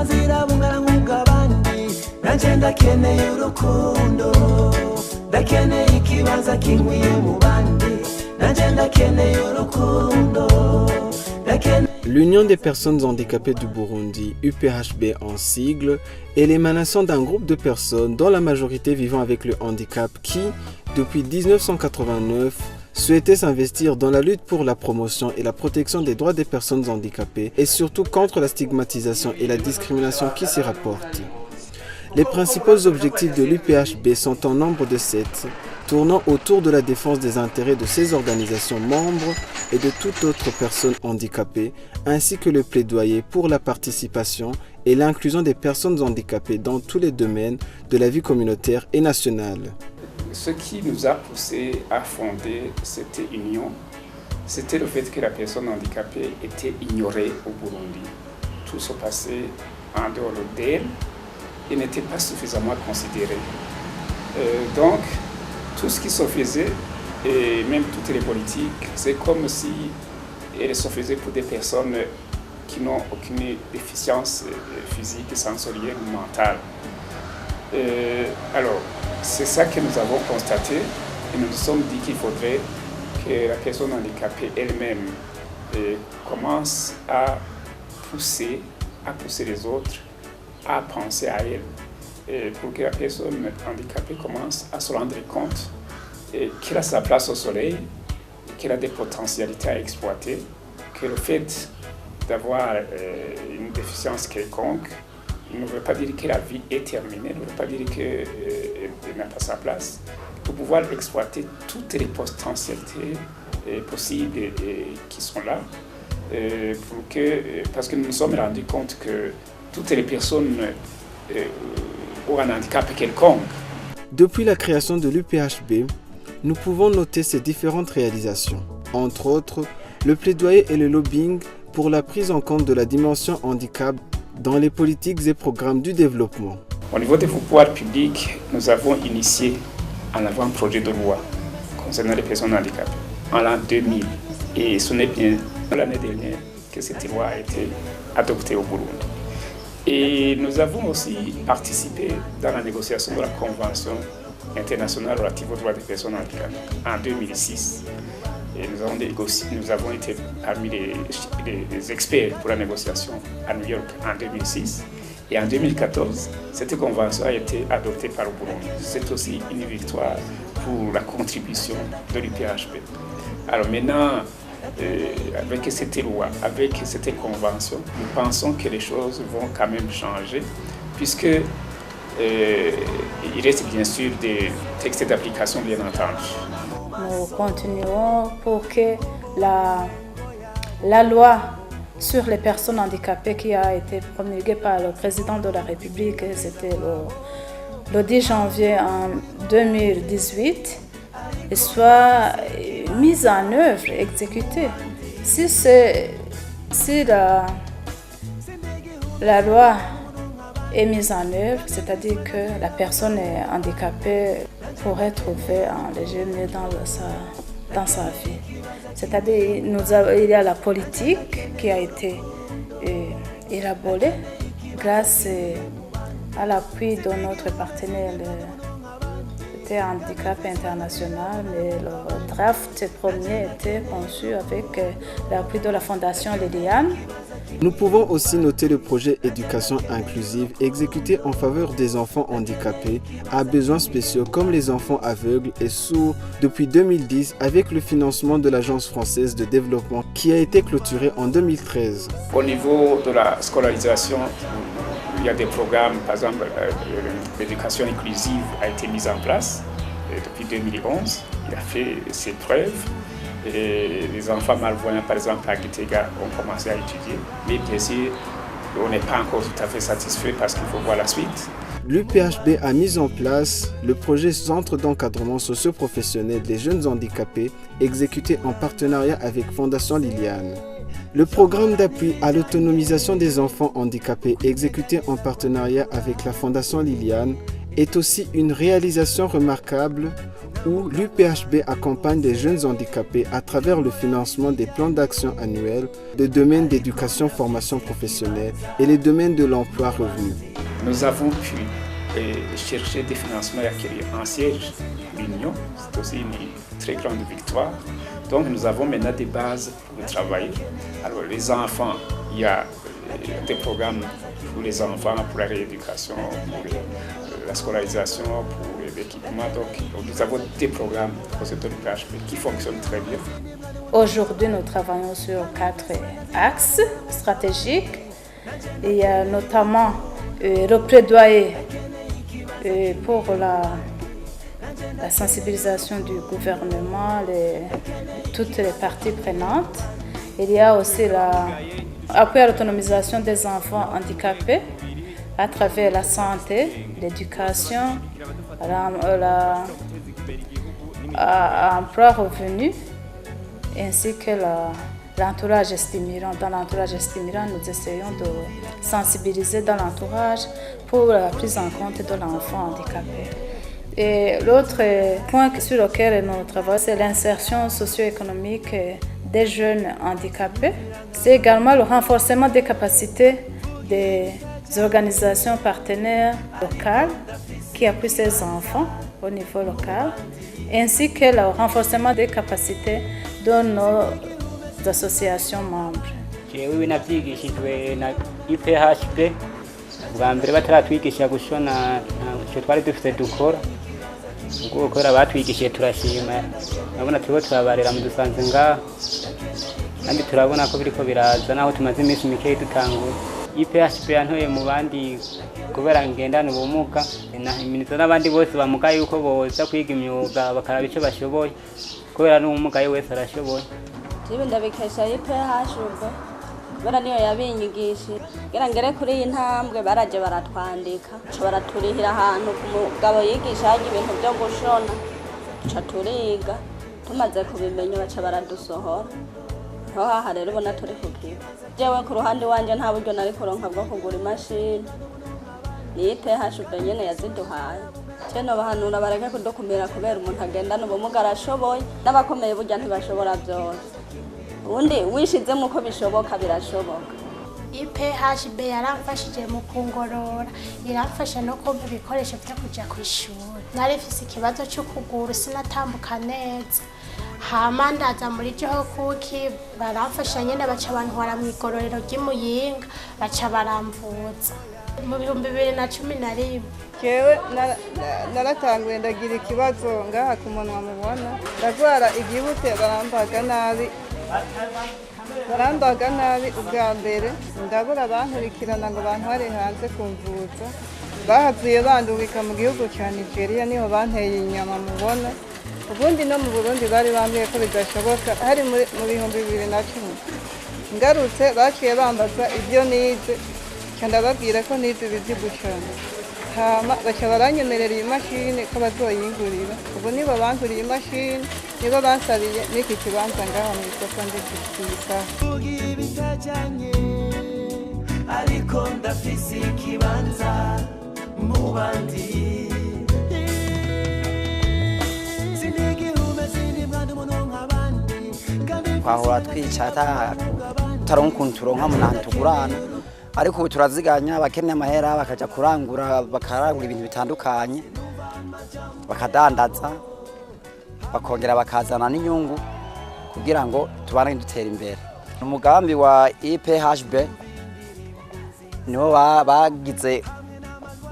uburenganzira bungana nk'ubw'abandi nanje ndakeneye urukundo ndakeneye ikibanza kinkwiye mu bandi nanje ndakeneye urukundo ndakeneye. L'Union des personnes handicapées du Burundi, UPHB en sigle, est l'émanation d'un groupe de personnes dont la majorité vivant avec le handicap qui, depuis 1989, souhaitait s'investir dans la lutte pour la promotion et la protection des droits des personnes handicapées et surtout contre la stigmatisation et la discrimination qui s'y rapportent. Les principaux objectifs de l'UPHB sont en nombre de 7, tournant autour de la défense des intérêts de ces organisations membres et de toute autre personne handicapée, ainsi que le plaidoyer pour la participation et l'inclusion des personnes handicapées dans tous les domaines de la vie communautaire et nationale. Ce qui nous a poussé à fonder cette union, c'était le fait que la personne handicapée était ignorée au Burundi. Tout se passait en dehors d'elle et n'était pas suffisamment considéré. Donc, tout ce qui se faisait, et même toutes les politiques, c'est comme si elles se faisaient pour des personnes qui n'ont aucune déficience physique, sensorielle ou mentale. Alors, c'est ça que nous avons constaté et nous nous sommes dit qu'il faudrait que la personne handicapée elle-même commence à pousser les autres à penser à elle, pour que la personne handicapée commence à se rendre compte qu'elle a sa place au soleil, qu'elle a des potentialités à exploiter, que le fait d'avoir une déficience quelconque ne veut pas dire que la vie est terminée, ne veut pas dire qu'elle n'a pas sa place. Pour pouvoir exploiter toutes les potentialités possibles qui sont là, parce que nous nous sommes rendus compte que toutes les personnes ont un handicap quelconque. Depuis la création de l'UPHB, nous pouvons noter ces différentes réalisations. Entre autres, le plaidoyer et le lobbying pour la prise en compte de la dimension handicap dans les politiques et programmes du développement. Au niveau des pouvoirs publics, nous avons initié un avant-projet de loi concernant les personnes handicapées en l'an 2000. Et ce n'est bien l'année dernière que cette loi a été adoptée au Burundi. Et nous avons aussi participé dans la négociation de la Convention internationale relative aux droits des personnes handicapées en 2006. Et nous avons été parmi les experts pour la négociation à New York en 2006. Et en 2014, cette convention a été adoptée par le Burundi. C'est aussi une victoire pour la contribution de l'UPHB. Alors maintenant, avec cette loi, avec cette convention, nous pensons que les choses vont quand même changer, puisque il reste bien sûr des textes d'application, bien entendu. Nous continuons pour que la loi sur les personnes handicapées qui a été promulguée par le président de la République, c'était le 10 janvier en 2018, soit mise en œuvre, exécutée. Si la loi est mise en œuvre, c'est-à-dire que la personne handicapée pourrait trouver un léger mieux dans sa vie. C'est-à-dire il y a la politique qui a été élaborée grâce à l'appui de notre partenaire, c'était Handicap International, mais le draft premier était conçu avec l'appui de la Fondation Liliane. Nous pouvons aussi noter le projet Éducation inclusive exécuté en faveur des enfants handicapés à besoins spéciaux comme les enfants aveugles et sourds depuis 2010 avec le financement de l'Agence française de développement qui a été clôturé en 2013. Au niveau de la scolarisation, il y a des programmes, par exemple, l'éducation inclusive a été mise en place depuis 2011. Il a fait ses preuves. Et les enfants malvoyants, par exemple, à Gitega, ont commencé à étudier. Mais bien sûr, on n'est pas encore tout à fait satisfait parce qu'il faut voir la suite. L'UPHB a mis en place le projet Centre d'encadrement socio-professionnel des jeunes handicapés, exécuté en partenariat avec Fondation Liliane. Le programme d'appui à l'autonomisation des enfants handicapés, exécuté en partenariat avec la Fondation Liliane, est aussi une réalisation remarquable où l'UPHB accompagne les jeunes handicapés à travers le financement des plans d'action annuels des domaines d'éducation, formation professionnelle et les domaines de l'emploi revenu. Nous avons pu chercher des financements et acquérir un siège à l'Union. C'est aussi une très grande victoire. Donc nous avons maintenant des bases pour travailler. Alors les enfants, il y a des programmes pour les enfants, pour la rééducation, pour la scolarisation, pour l'équipement. Donc nous avons des programmes au secteur du PHB qui fonctionnent très bien. Aujourd'hui, nous travaillons sur 4 axes stratégiques. Il y a notamment le plaidoyer pour la sensibilisation du gouvernement, toutes les parties prenantes. Il y a aussi l'appui à l'autonomisation des enfants handicapés à travers la santé, l'éducation, l'emploi revenu, ainsi que l'entourage stimulant. Dans l'entourage stimulant, nous essayons de sensibiliser dans l'entourage pour la prise en compte de l'enfant handicapé. Et l'autre point sur lequel nous travaillons, c'est l'insertion socio-économique des jeunes handicapés. C'est également le renforcement des capacités des organisations partenaires locales qui appuient ces enfants au niveau local, ainsi que le renforcement des capacités de nos associations membres. Jewe navyigishijwe na IPHB bwa mbere bataratwigisha gushona icyo twari dufite dukora ubwo ukora batwigishije turashima nabona turiko turabarera mu dusanze ngaha kandi turabona ko biriko biraza naho tumaze iminsi mike dutangura. IPHB yantoye mu bandi kubera ngendana ubumuga nahimiriza n'abandi bose bamugaye yuko boza kwiga imyuga bakaraba icyo bashoboye kubera n'umugaye wese arashoboye. Jibe ndabikesha IPHB kubera niyo yabinyigishije kugira ngere kuri iyi ntambwe baraje baratwandika baraturihira ahantu ku mugabo yigisha ibintu byo gushona tuca turiga tumaze kubimenya baca baradusohora aho aha rero ubona turi kukiba jewe ku ruhande wanje nta buryo nari kuronka bwo kugura imashini ni IPHB nyene yaziduhaye cyane bahanura bareke kudokumira kubera umuntu agendana ubumuga arashoboye n'abakomeye burya ntibashobora byose ubundi wishizemo uko bishoboka birashoboka. IPHB yaramfashije mu kungorora iramfasha no kumpa ibikoresho byo kujya ku ishuri. Nari mfise ikibazo cyo kugura sinatambuka neza hama ndaza muri Joho Kuki baramfasha nyene baca bantwara mu igororero ry'Imuyinga baca baramvuza mu 2011. Jewe naratanguye ndagira ikibazo ngaha ku muntu wamubona ndagwara igihute barambaga nabi ubwa mbere ndabura bankurikirana ngo bantware hanze kumvuza bahavuye bandubika mu gihugu cya Nigeria niho banteye inyama mubona ubundi no mu Burundi bari bambwiye ko bidashoboka hari mu 2010 ngarutse baciye bambaza ibyo nize ndababwira ko nize ibyo gushona hama baca baranyemerera iyi mashini ko bazoyingurira ubu nibo banguriye imashini nibo bansabiye n'iki kibanza ngaha mu isoko ndikika ariko ndafise ikibanza mu bandi twahora twica taronka ukuntu turonka umuntu tugurana ariko ubu turaziganya abakeneye amahera bakaja bakarangura ibintu bitandukanye bakadandaza bakongera bakazana n'inyungu kugira ngo tubane dutera imbere. Umugambi wa IPHB niwo bagize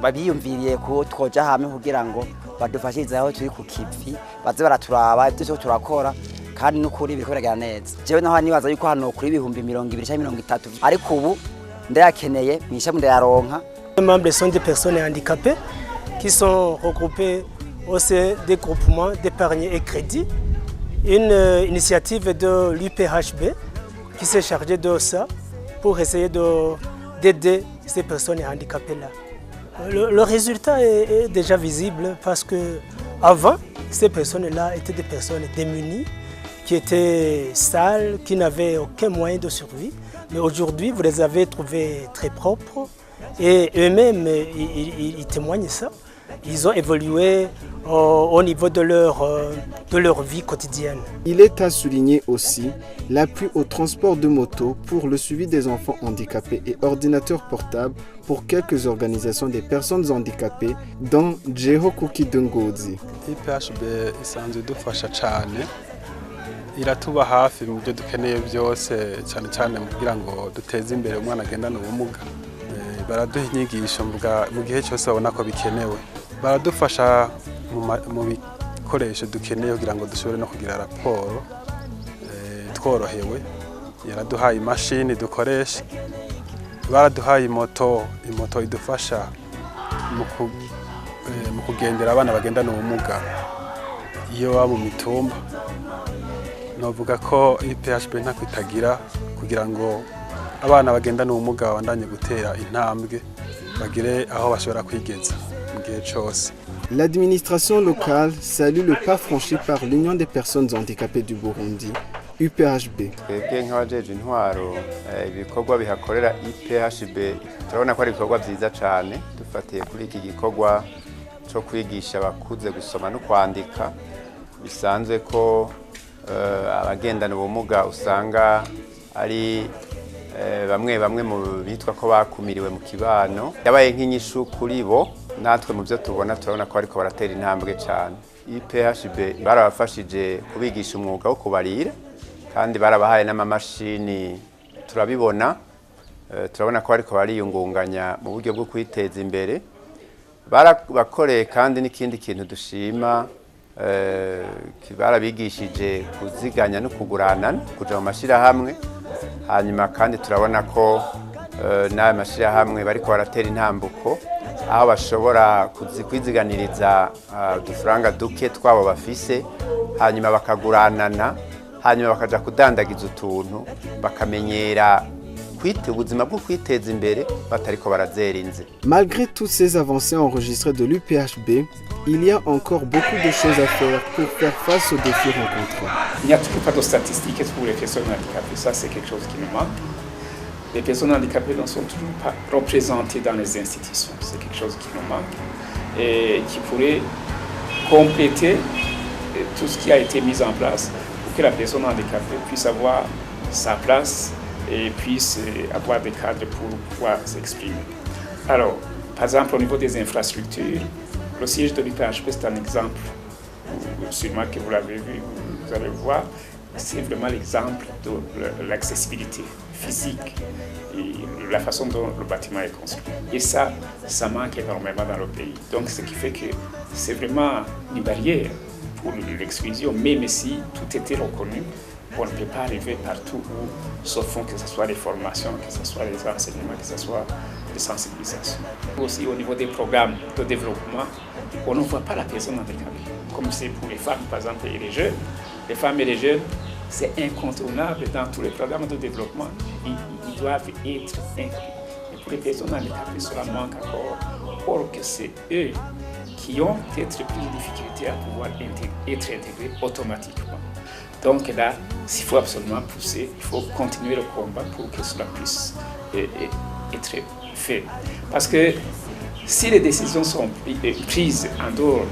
babiyumviriye ko twoja hamwe kugira ngo badufashirize aho turi ku kivi baze baraturaba ibyo turakora kandi n'ukuri bikorera neza. Jewe naho nibaza yuko hano kuri 2020 cyangwa 30 ariko ubu ndayakeneye mwisha ndayaronka. Les membres sont des personnes handicapées qui sont regroupées au sein des groupements d'épargne et crédit. Une initiative de l'UPHB qui s'est chargée de ça pour essayer d'aider ces personnes handicapées-là. Le résultat est déjà visible parce que avant, ces personnes-là étaient des personnes démunies, qui étaient sales, qui n'avaient aucun moyen de survie. Mais aujourd'hui, vous les avez trouvés très propres et eux-mêmes, ils témoignent ça. ils ont évolué au niveau de leur vie quotidienne. Il est à souligner aussi l'appui au transport de moto pour le suivi des enfants handicapés et ordinateurs portables pour quelques organisations des personnes handicapées dont Jeho Kidongozi. IPHB isanzwe idufasha cyane iratuba hafi mu byo dukeneye byose cyane cyane kugira ngo duteze imbere umwana agendana ubumuga. Baraduha inyigisho mu gihe cyose babona ko bikenewe. Baradufasha mu bikoresho dukeneye kugira ngo dushobore no kugira raporo tworohewe. Yaraduhaye imashini dukoresha. Baraduhaye imoto idufasha mu kugendera abana bagendana ubumuga iyo baba mu mitumba. Novuga ko IPHB ntako itagira kugira ngo abana bagendana ubumuga babandanye gutera intambwe bagire aho bashobora kwigeza mu gihe cyose. L'administration locale salue le pas franchi par l'Union des personnes handicapées du Burundi, UPHB. Twebwe nk'abajeje intwaro ibikorwa bihakorera IPHB turabona ko ari ibikorwa byiza cyane dufatiye kuri iki gikorwa cyo kwigisha abakuze gusoma no kwandika. Bisanzwe ko abagendana ubumuga usanga ari bamwe mu bitwa ko bakumiriwe mu kibano yabaye nk'inyishu kuri bo. Natwe mu byo tubona turabona ko ariko baratera intambwe cyane. IPHB barabafashije kubigisha umwuga wo kubarira kandi barabahaye n'amamashini turabibona. Turabona ko ariko bariyungunganya mu buryo bwo kwiteza imbere. Barabakoreye kandi n'ikindi kintu dushima barabigishije kuziganya no kugurana kuja mu mashirahamwe. Hanyuma kandi turabona ko n'aya mashirahamwe bariko baratera intambuko aho bashobora kwiziganiriza udufaranga duke twabo bafise hanyuma bakaguranana hanyuma bakaja kudandagiza utuntu bakamenyera ubuzima bwo kwiteza imbere batariko barazera inze. Malgré toutes ces avancées enregistrées de l'UPHB, il y a encore beaucoup de choses à faire pour faire face aux défis rencontrés. Il n'y a toujours pas de statistiques pour les personnes handicapées, ça c'est quelque chose qui nous manque. Les personnes handicapées ne sont toujours pas représentées dans les institutions, c'est quelque chose qui nous manque et qui pourrait compléter tout ce qui a été mis en place pour que la personne handicapée puisse avoir sa place et puisse avoir des cadres pour pouvoir s'exprimer. Alors, par exemple, au niveau des infrastructures, le siège de l'UPHB, c'est un exemple, sûrement que vous l'avez vu, vous allez voir, c'est vraiment l'exemple de l'accessibilité physique et la façon dont le bâtiment est construit. Et ça manque énormément dans le pays. Donc, ce qui fait que c'est vraiment une barrière pour l'exclusion, même si tout était reconnu. On ne peut pas arriver partout où se font, que ce soit les formations, que ce soit les enseignements, que ce soit les sensibilisations. Aussi au niveau des programmes de développement, on ne voit pas la personne handicapée. Comme c'est pour les femmes, par exemple, et les jeunes. Les femmes et les jeunes, c'est incontournable dans tous les programmes de développement. Ils doivent être inclus. Et pour les personnes handicapées, cela manque encore. Or que c'est eux qui ont peut-être plus de difficultés à pouvoir être intégrés automatiquement. Donc là, il faut absolument pousser, il faut continuer le combat pour que cela puisse être fait. Parce que si les décisions sont prises en dehors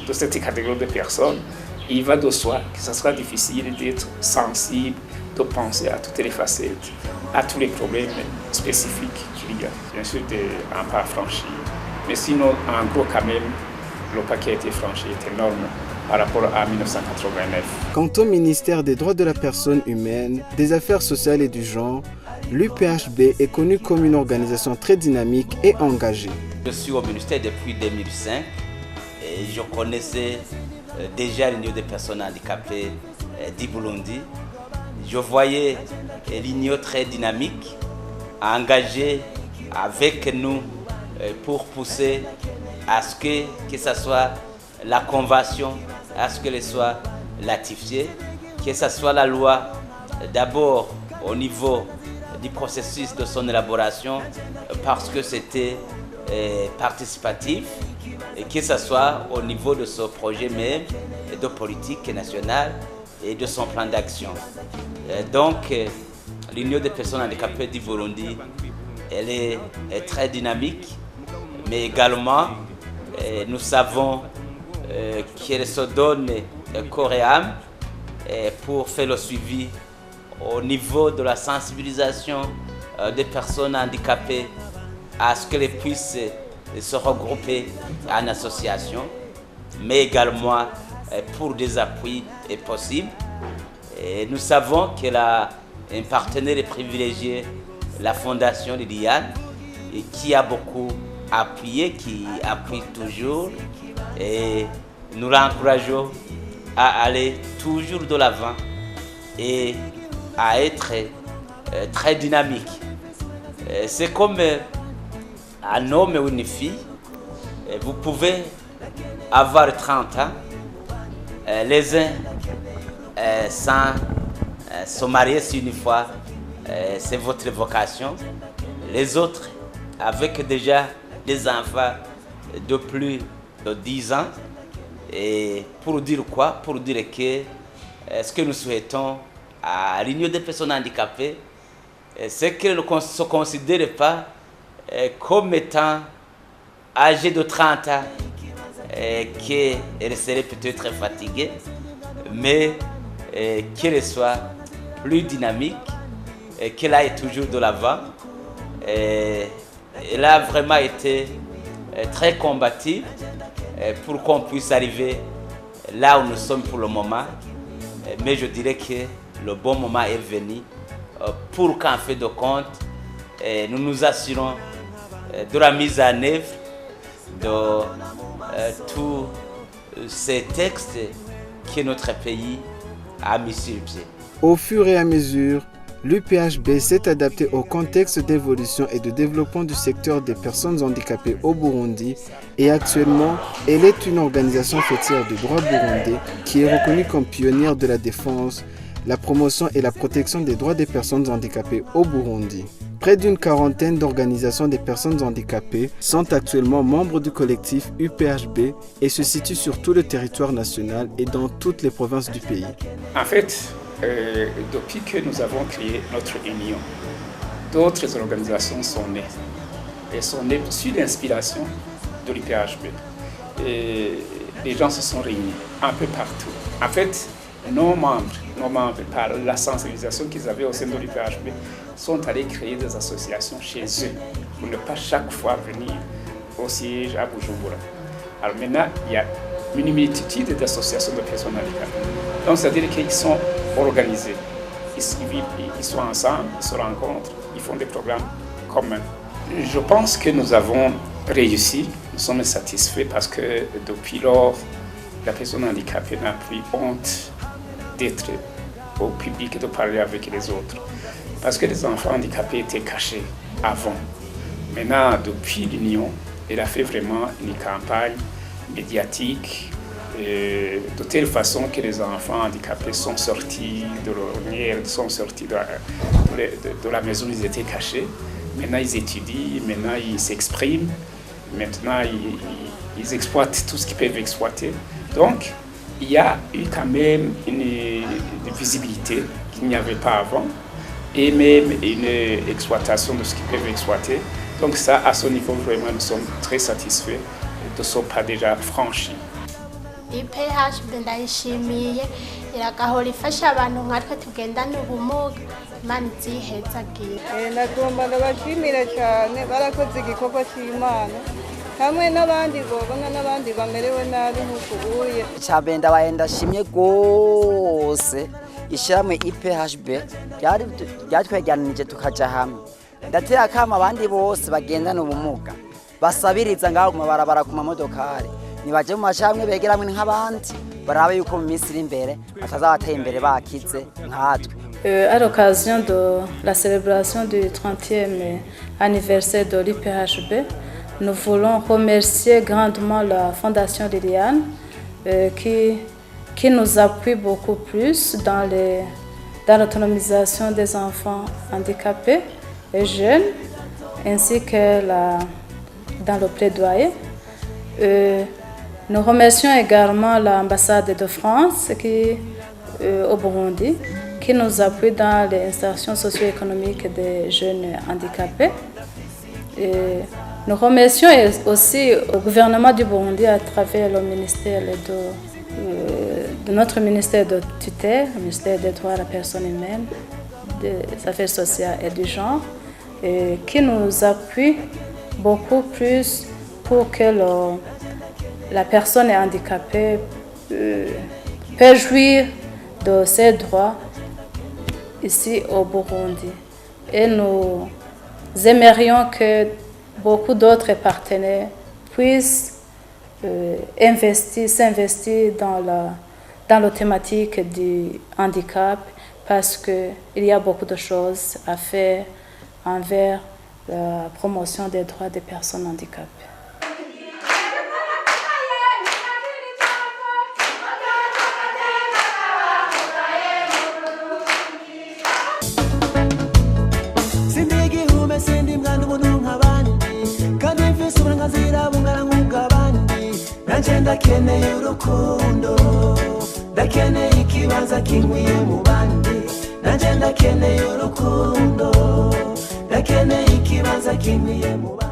de cette catégorie de personnes, il va de soi que ce sera difficile d'être sensible, de penser à toutes les facettes, à tous les problèmes spécifiques qu'il y a. Bien sûr, un pas franchi, mais sinon, en gros, quand même, le pas qui a été franchi est énorme par rapport à 1989. Quant au ministère des Droits de la Personne Humaine, des Affaires sociales et du genre, l'UPHB est connue comme une organisation très dynamique et engagée. Je suis au ministère depuis 2005 et je connaissais déjà l'Union des personnes handicapées du Burundi. Je voyais l'Union très dynamique, engagée avec nous pour pousser à ce que ce soit la convention, à ce qu'elle soit ratifiée, que ce soit la loi d'abord au niveau du processus de son élaboration parce que c'était participatif et que ce soit au niveau de ce projet même de politique nationale et de son plan d'action. Donc l'Union des personnes handicapées du Burundi, elle est très dynamique, mais également nous savons qu'elle se donne corps et âme pour faire le suivi au niveau de la sensibilisation des personnes handicapées à ce qu'elles puissent se regrouper en association, mais également pour des appuis possibles. Et nous savons qu'elle a un partenaire privilégié, la Fondation Liliane, qui a beaucoup appuyé, qui appuie toujours. Et nous l'encourageons à aller toujours de l'avant et à être très dynamique. C'est comme un homme ou une fille. Vous pouvez avoir 30 ans, les uns sans se marier une fois, c'est votre vocation. Les autres avec déjà des enfants de plus de 10 ans. Et pour dire quoi? Pour dire que ce que nous souhaitons à l'Union des personnes handicapées, c'est qu'elles ne se considèrent pas comme étant âgées de 30 ans, qu'elles seraient peut-être fatiguées, mais qu'elles soient plus dynamiques, qu'elle aille toujours de l'avant. Elle a vraiment été très combative pour qu'on puisse arriver là où nous sommes pour le moment. Mais je dirais que le bon moment est venu pour qu'en fait de compte, nous nous assurons de la mise en œuvre de tous ces textes que notre pays a mis sur pied. Au fur et à mesure, l'UPHB s'est adapté au contexte d'évolution et de développement du secteur des personnes handicapées au Burundi et actuellement, elle est une organisation faîtière du droit burundais qui est reconnue comme pionnière de la défense, la promotion et la protection des droits des personnes handicapées au Burundi. Près d'une quarantaine d'organisations des personnes handicapées sont actuellement membres du collectif UPHB et se situent sur tout le territoire national et dans toutes les provinces du pays. En fait, depuis que nous avons créé notre union, d'autres organisations sont nées. Elles sont nées sur l'inspiration de l'UPHB. Et les gens se sont réunis un peu partout. En fait, nos membres, par la sensibilisation qu'ils avaient au sein de l'UPHB, sont allés créer des associations chez eux pour ne pas chaque fois venir au siège à Bujumbura. Alors maintenant, il y a une multitude d'associations de personnes handicapées. Donc, c'est-à-dire qu'ils sont organisés, ils sont ensemble, ils se rencontrent, ils font des programmes communs. Je pense que nous avons réussi, nous sommes satisfaits parce que depuis lors, la personne handicapée n'a plus honte d'être au public et de parler avec les autres. Parce que les enfants handicapés étaient cachés avant. Maintenant, depuis l'Union, elle a fait vraiment une campagne médiatique de telle façon que les enfants handicapés sont sortis de l'ornière, sont sortis de la maison où ils étaient cachés. Maintenant, ils étudient, maintenant, ils s'expriment, maintenant, ils exploitent tout ce qu'ils peuvent exploiter. Donc, il y a eu quand même une visibilité qu'il n'y avait pas avant et même une exploitation de ce qu'ils peuvent exploiter. Donc ça, à ce niveau, vraiment, nous sommes très satisfaits de ce pas déjà franchi. IPHB ndayishimiye iragahora ifasha abantu nkatwe tugendana ubumuga Imana izihezagire. Nagomba ndabashimira cyane barakoze igikorwa cy'Imana hamwe n'abandi bobona n'abandi bamerewe nabi nk'ukubuye. Cyabenda ndabaye ndashimye gose ishyirahamwe IPHB ryatwegeranije tukaja hamwe. Ndatera kama abandi bose bagendana ubumuga basabiriza ngaho mu barabara ku mamodokari nibaje mu mashamwe begeramwe nk'abandi barabe yuko mu minsi iri imbere batazabateye imbere bakize nkatwe. À l'occasion de la célébration du 30e anniversaire de l'IPHB, nous voulons remercier grandement la Fondation Liliane qui nous appuie beaucoup plus dans l'autonomisation des enfants handicapés et jeunes, ainsi que dans le plaidoyer. Nous remercions également l'ambassade de France au Burundi qui nous appuie dans l'insertion socio-économique des jeunes handicapés. Et Nous remercions aussi au gouvernement du Burundi à travers le ministère de notre ministère de tutelle, le ministère des droits de la personne humaine, des affaires sociales et du genre, qui nous appuie beaucoup plus pour que la personne handicapée peut jouir de ses droits ici au Burundi. Et nous aimerions que beaucoup d'autres partenaires puissent s'investir dans la thématique du handicap parce qu'il y a beaucoup de choses à faire envers la promotion des droits des personnes handicapées. Ndakeneye urukundo, ndakeneye ikibanza kinkwiye mu bandi, nanje ndakeneye urukundo, ndakeneye ikibanza kinkwiye mu bandi.